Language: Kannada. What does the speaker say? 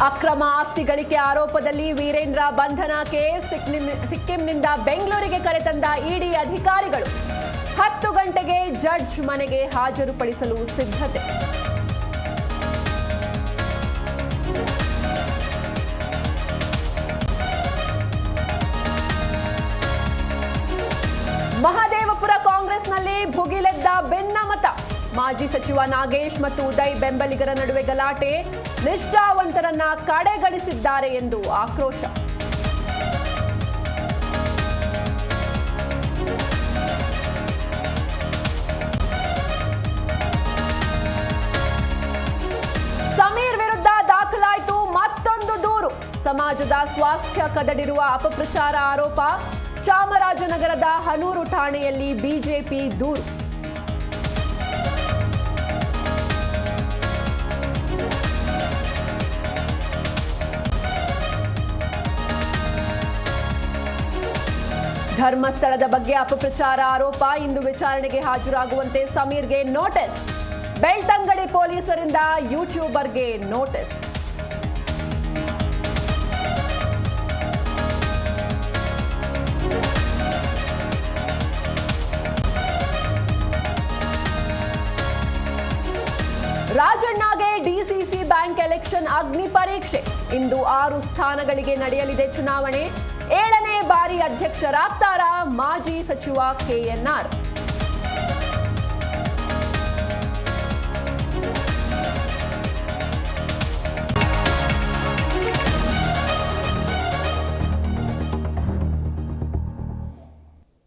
ಅಕ್ರಮ ಆಸ್ತಿ ಗಳಿಕೆ ಆರೋಪದಲ್ಲಿ ವೀರೇಂದ್ರ ಬಂಧನ ಕೇಸ್ ಸಿಕ್ಕಿಂನಿಂದ ಬೆಂಗಳೂರಿಗೆ ಕರೆತಂದ ಇಡಿ ಅಧಿಕಾರಿಗಳು 10 ಗಂಟೆಗೆ ಜಡ್ಜ್ ಮನೆಗೆ ಹಾಜರುಪಡಿಸಲು ಸಿದ್ಧತೆ. ಮಹದೇವಪುರ ಕಾಂಗ್ರೆಸ್ನಲ್ಲಿ ಭುಗಿಲೆದ್ದ ಭಿನ್ನಮತ. ಮಾಜಿ ಸಚಿವ ನಾಗೇಶ್ ಮತ್ತು ಉದಯ್ ಬೆಂಬಲಿಗರ ನಡುವೆ ಗಲಾಟೆ. ನಿಷ್ಠಾವಂತರನ್ನ ಕಡೆಗಣಿಸಿದ್ದಾರೆ ಎಂದು ಆಕ್ರೋಶ. ಸಮೀರ್ ವಿರುದ್ಧ ದಾಖಲಾಯಿತು ಮತ್ತೊಂದು ದೂರು. ಸಮಾಜದ ಸ್ವಾಸ್ಥ್ಯ ಕದಡಿರುವ ಅಪಪ್ರಚಾರ ಆರೋಪ. ಚಾಮರಾಜನಗರದ ಹನೂರು ಠಾಣೆಯಲ್ಲಿ ಬಿಜೆಪಿ ದೂರು. ಧರ್ಮಸ್ಥಳದ ಬಗ್ಗೆ ಅಪಪ್ರಚಾರ ಆರೋಪ. ಇಂದು ವಿಚಾರಣೆಗೆ ಹಾಜರಾಗುವಂತೆ ಸಮೀರ್ಗೆ ನೋಟಿಸ್. ಬೆಳ್ತಂಗಡಿ ಪೊಲೀಸರಿಂದ ಯೂಟ್ಯೂಬರ್ಗೆ ನೋಟಿಸ್. ರಾಜಣ್ಣಗೆ ಡಿಸಿಸಿ ಬ್ಯಾಂಕ್ ಎಲೆಕ್ಷನ್ ಅಗ್ನಿ ಪರೀಕ್ಷೆ. ಇಂದು 6 ಸ್ಥಾನಗಳಿಗೆ ನಡೆಯಲಿದೆ ಚುನಾವಣೆ. 7ನೇ ಬಾರಿ ಅಧ್ಯಕ್ಷರಾಗ್ತಾರಾ ಮಾಜಿ ಸಚಿವ ಕೆಎನ್ಆರ್.